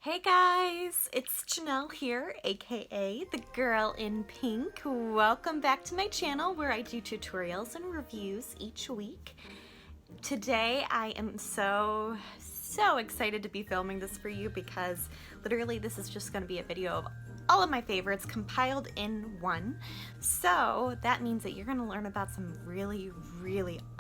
Hey guys, it's Janelle here, aka the girl in pink. Welcome back to my channel where I do tutorials and reviews each week. Today I am so excited to be filming this for you because literally this is just going to be a video of all of my favorites compiled in one. So that means that you're going to learn about some really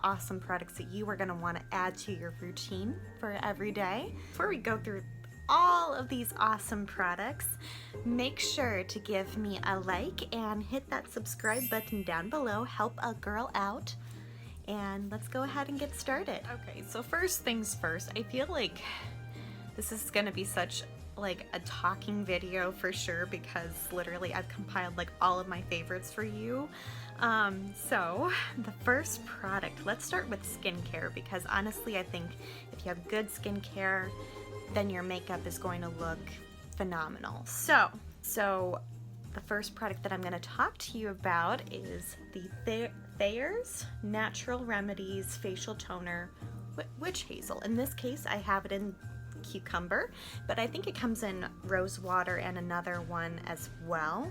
awesome products that you are going to want to add to your routine for every day. Before we go through all of these awesome products, make sure to give me a like and hit that subscribe button down below. Help a girl out. And let's go ahead and get started. Okay, so first things first, I feel like this is gonna be such like a talking video for sure because literally I've compiled like all of my favorites for you. So the first product, let's start with skincare because honestly I think if you have good skincare, then your makeup is going to look phenomenal. So the first product that I'm going to talk to you about is the Thayer's Natural Remedies Facial Toner Witch Hazel. In this case, I have it in cucumber, but I think it comes in rose water and another one as well.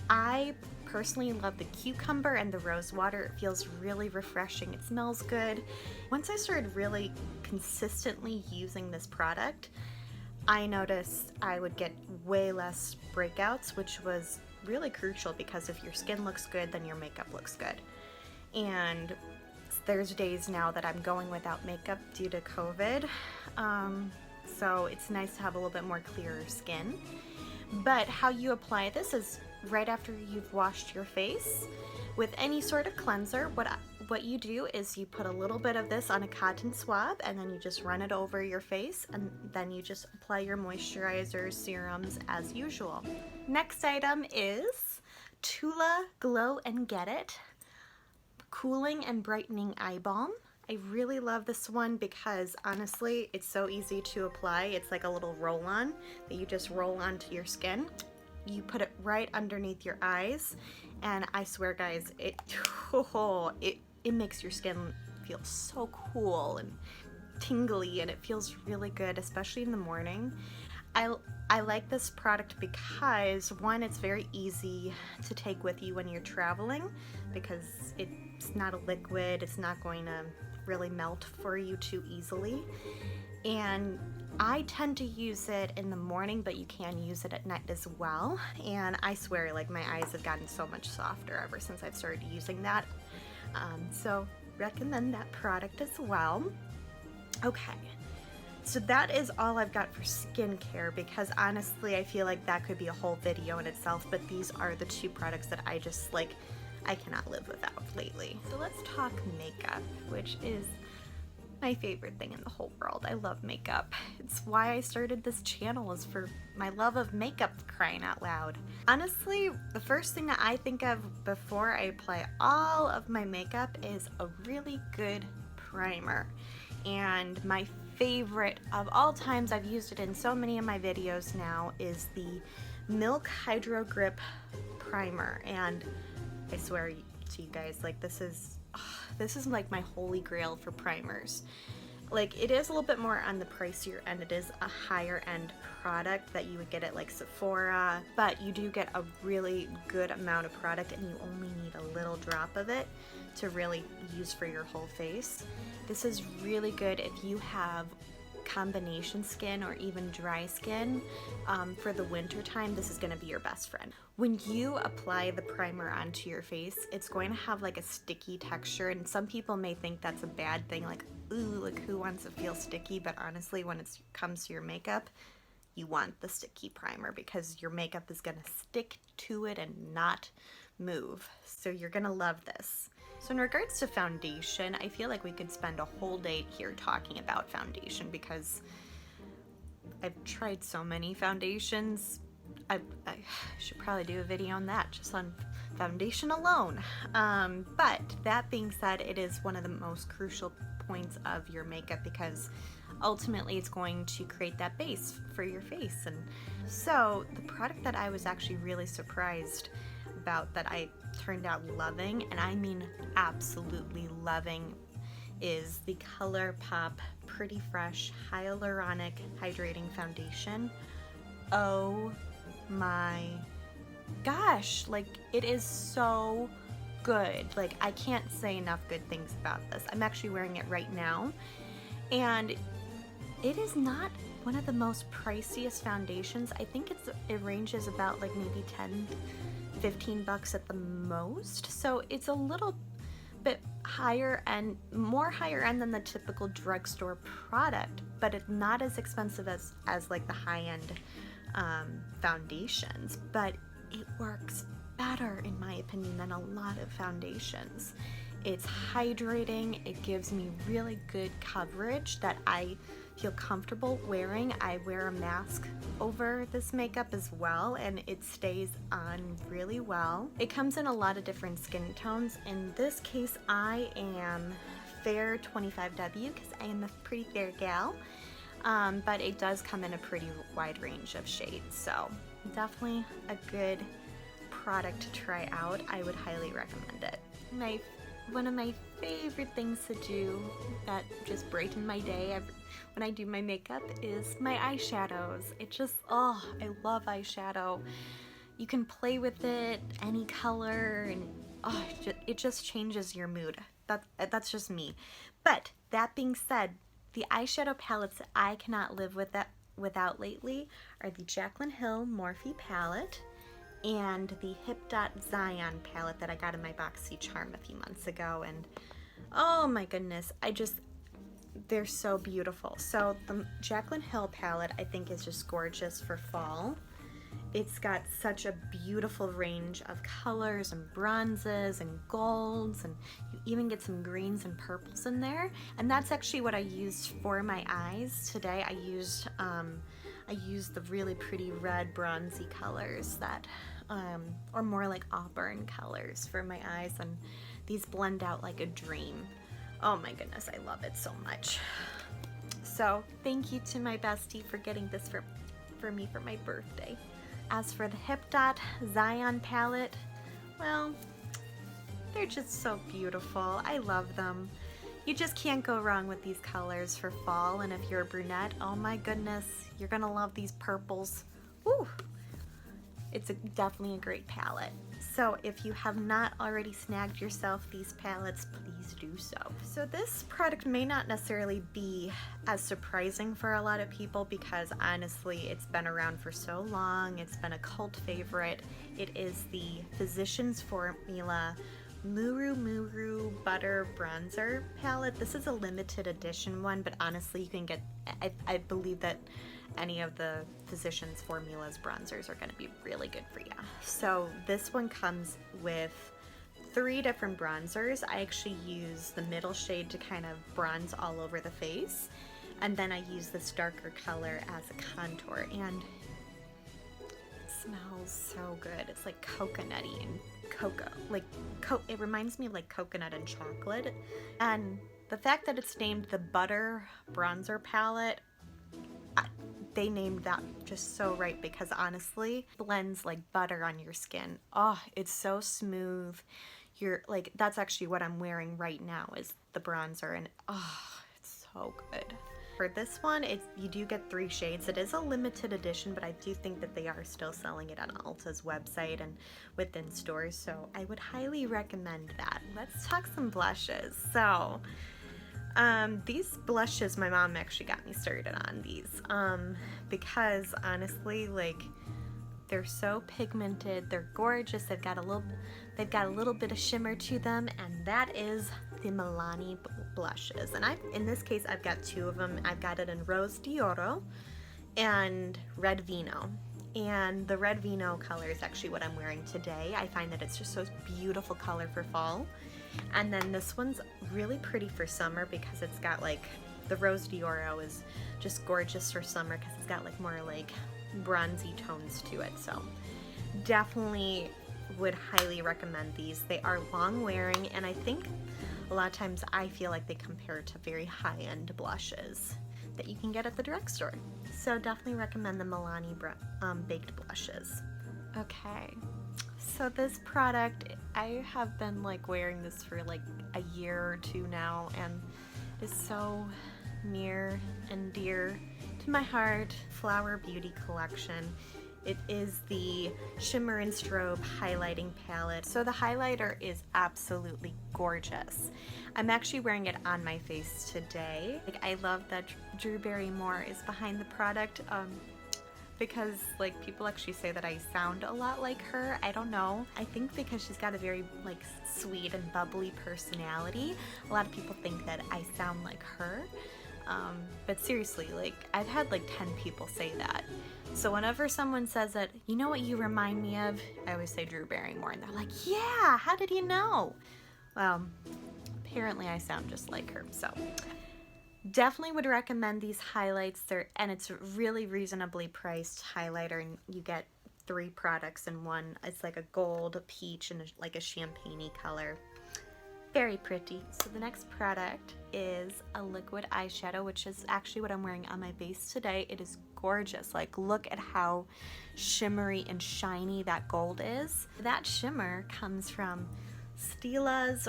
I personally love the cucumber and the rose water. It feels really refreshing. It smells good. Once I started really consistently using this product, I noticed I would get way less breakouts, which was really crucial because if your skin looks good, then your makeup looks good. And there's days now that I'm going without makeup due to COVID. So it's nice to have a little bit more clearer skin. But how you apply this is right after you've washed your face with any sort of cleanser. What you do is you put a little bit of this on a cotton swab and then you just run it over your face and then you just apply your moisturizers, serums as usual. Next item is Tula Glow and Get It Cooling and Brightening Eye Balm. I really love this one because honestly it's so easy to apply. It's like a little roll-on that you just roll onto your skin. You put it right underneath your eyes and I swear guys, it makes your skin feel so cool and tingly and it feels really good, especially in the morning. I like this product because one, it's very easy to take with you when you're traveling because it's not a liquid, it's not going to really melt for you too easily. And I tend to use it in the morning, but you can use it at night as well. And I swear, like my eyes have gotten so much softer ever since I've started using that. So recommend that product as well. Okay, so that is all I've got for skincare because honestly, I feel like that could be a whole video in itself, but these are the two products that I just like, I cannot live without lately. So let's talk makeup, which is my favorite thing in the whole world. I love makeup. It's why I started this channel, is for my love of makeup, crying out loud. Honestly, the first thing that I think of before I apply all of my makeup is a really good primer. And my favorite of all times, I've used it in so many of my videos now, is the Milk Hydro Grip Primer. And I swear to you guys, like this is like my holy grail for primers. Like it is a little bit more on the pricier end. It is a higher end product that you would get at like Sephora, but you do get a really good amount of product and you only need a little drop of it to really use for your whole face. This is really good if you have combination skin or even dry skin. For the winter time, this is going to be your best friend. When you apply the primer onto your face, it's going to have like a sticky texture, and some people may think that's a bad thing, like ooh, like who wants to feel sticky? But honestly, when it comes to your makeup, you want the sticky primer because your makeup is going to stick to it and not move. So you're going to love this. So in regards to foundation, I feel like we could spend a whole day here talking about foundation because I've tried so many foundations. I should probably do a video on that, just on foundation alone. But that being said, it is one of the most crucial points of your makeup because ultimately it's going to create that base for your face. And so the product that I was actually really surprised about, that I turned out loving, and I mean absolutely loving, is the ColourPop Pretty Fresh Hyaluronic Hydrating Foundation. oh my gosh, like it is so good. Like I can't say enough good things about this. I'm actually wearing it right now, and it is not one of the most priciest foundations. I think it ranges about like maybe 10, 15 bucks at the most. So it's a little bit higher and more higher end than the typical drugstore product, but it's not as expensive as like the high-end foundations, but it works better in my opinion than a lot of foundations. It's hydrating, it gives me really good coverage that I feel comfortable wearing. I wear a mask over this makeup as well, and it stays on really well. It comes in a lot of different skin tones. In this case, I am fair 25W because I am a pretty fair gal, but it does come in a pretty wide range of shades, so definitely a good product to try out. I would highly recommend it. One of my favorite things to do that just brighten my day when I do my makeup is my eyeshadows. It just, oh, I love eyeshadow. You can play with it, any color, and oh, it just changes your mood. That's just me. But that being said, the eyeshadow palettes that I cannot live without lately are the Jaclyn Hill Morphe palette and the Hip Dot Zion palette that I got in my Boxy Charm a few months ago, and oh my goodness, they're so beautiful. So the Jaclyn Hill palette I think is just gorgeous for fall. It's got such a beautiful range of colors and bronzes and golds, and you even get some greens and purples in there, and that's actually what I used for my eyes today. I used the really pretty red bronzy colors that or more like auburn colors for my eyes, and these blend out like a dream. Oh my goodness, I love it so much. So thank you to my bestie for getting this for me for my birthday. As for the Hip Dot Zion palette, well, they're just so beautiful. I love them. You just can't go wrong with these colors for fall, and if you're a brunette, oh my goodness, you're gonna love these purples. Woo! It's definitely a great palette. So if you have not already snagged yourself these palettes, please do so. So this product may not necessarily be as surprising for a lot of people because honestly, it's been around for so long. It's been a cult favorite. It is the Physicians Formula Muru Muru Butter Bronzer palette. This is a limited edition one, but honestly, you can get, I believe that any of the Physicians Formulas bronzers are going to be really good for you. So this one comes with 3 different bronzers. I actually use the middle shade to kind of bronze all over the face, and then I use this darker color as a contour, and it smells so good. It's like coconutty and cocoa, like it reminds me of like coconut and chocolate. And the fact that it's named the Butter Bronzer Palette, they named that just so right, because honestly, it blends like butter on your skin. Oh, it's so smooth. You're like, that's actually what I'm wearing right now is the bronzer, and oh, it's so good. For this one, you do get 3 shades. It is a limited edition, but I do think that they are still selling it on Ulta's website and within stores, so I would highly recommend that. Let's talk some blushes. So these blushes, my mom actually got me started on these because honestly, like, they're so pigmented, they're gorgeous, they've got a little bit of shimmer to them, and that is the Milani blushes. And in this case, I've got 2 of them. I've got it in Rose d'Oro and Red Vino. And the Red Vino color is actually what I'm wearing today. I find that it's just so beautiful color for fall. And then this one's really pretty for summer because it's got like, the Rose d'Oro is just gorgeous for summer because it's got like more like bronzy tones to it. So definitely would highly recommend these. They are long wearing, and I think a lot of times I feel like they compare to very high-end blushes that you can get at the drugstore. So definitely recommend the Milani baked blushes. Okay, so this product, I have been like wearing this for like a year or 2 now, and it's so near and dear to my heart, Flower Beauty collection. It is the Shimmer and Strobe highlighting palette. So the highlighter is absolutely gorgeous. I'm actually wearing it on my face today. Like, I love that Drew Barrymore is behind the product because like people actually say that I sound a lot like her. I don't know. I think because she's got a very like sweet and bubbly personality. A lot of people think that I sound like her. But seriously, like I've had like 10 people say that. So whenever someone says that, you know what you remind me of? I always say Drew Barrymore, and they're like, yeah, how did you know? Well, apparently I sound just like her. So definitely would recommend these highlights. And it's really reasonably priced highlighter, and you get 3 products in one. It's like a gold, a peach, and like a champagne-y color. Very pretty. So the next product is a liquid eyeshadow, which is actually what I'm wearing on my base today. It is gorgeous. Like, look at how shimmery and shiny that gold is. That shimmer comes from Stila's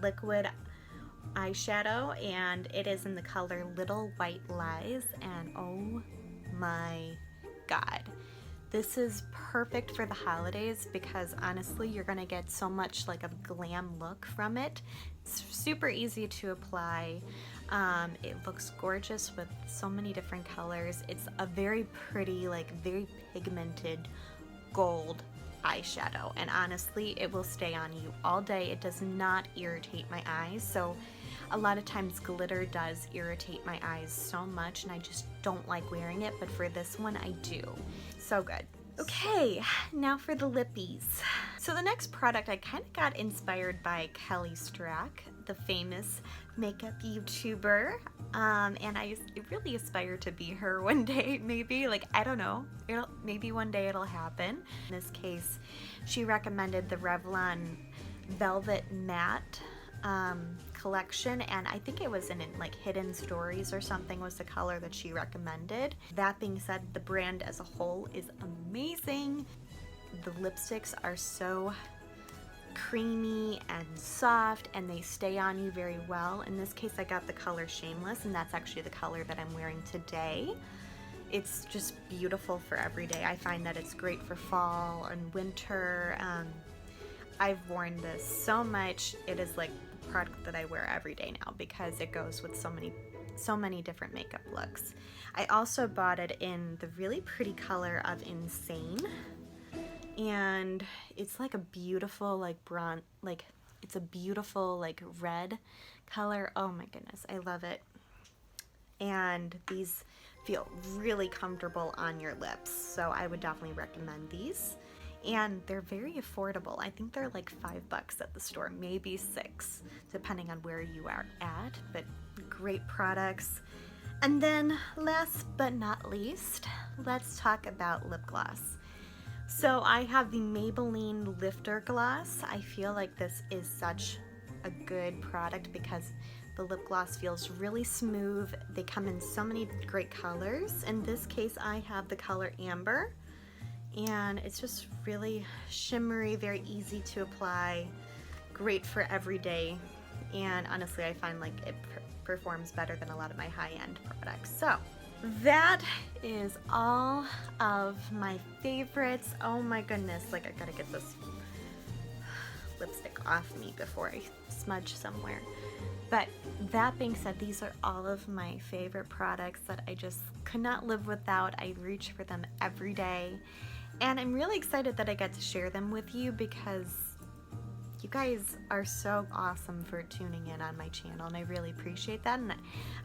liquid eyeshadow, and it is in the color Little White Lies, and oh my god. This is perfect for the holidays because honestly, you're gonna get so much like a glam look from it. It's super easy to apply. It looks gorgeous with so many different colors. It's a very pretty, like very pigmented gold eyeshadow, and honestly, it will stay on you all day. It does not irritate my eyes. So a lot of times glitter does irritate my eyes so much, and I just don't like wearing it, but for this one I do. So good. Okay, now for the lippies. So the next product, I kind of got inspired by Kelly Strack, the famous makeup YouTuber, and I really aspire to be her one day, maybe. Like, I don't know, maybe one day it'll happen. In this case, she recommended the Revlon Velvet Matte collection, and I think it was in like Hidden Stories or something was the color that she recommended. That being said, the brand as a whole is amazing. The lipsticks are so creamy and soft, and they stay on you very well. In this case, I got the color Shameless, and that's actually the color that I'm wearing today. It's just beautiful for every day. I find that it's great for fall and winter. I've worn this so much. It is like the product that I wear every day now because it goes with so many different makeup looks. I also bought it in the really pretty color of Insane, and it's like a beautiful like bronze, like it's a beautiful like red color. Oh my goodness, I love it. And these feel really comfortable on your lips, so I would definitely recommend these. And they're very affordable. I think they're like $5 at the store, maybe $6, depending on where you are at, but great products. And then last but not least, let's talk about lip gloss. So I have the Maybelline Lifter Gloss. I feel like this is such a good product because the lip gloss feels really smooth. They come in so many great colors. In this case, I have the color Amber, and it's just really shimmery, very easy to apply, great for every day, and honestly I find like it performs better than a lot of my high-end products. So that is all of my favorites. Oh my goodness, like I gotta get this lipstick off me before I smudge somewhere. But that being said, these are all of my favorite products that I just could not live without. I reach for them every day. And I'm really excited that I get to share them with you because you guys are so awesome for tuning in on my channel, and I really appreciate that, and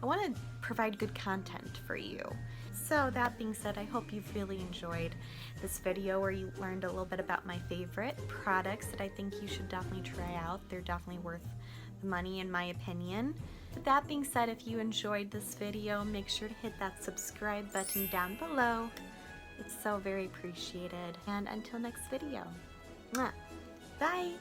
I want to provide good content for you. So that being said, I hope you've really enjoyed this video where you learned a little bit about my favorite products that I think you should definitely try out. They're definitely worth the money in my opinion. With that being said, if you enjoyed this video, make sure to hit that subscribe button down below. It's so very appreciated. And until next video, bye!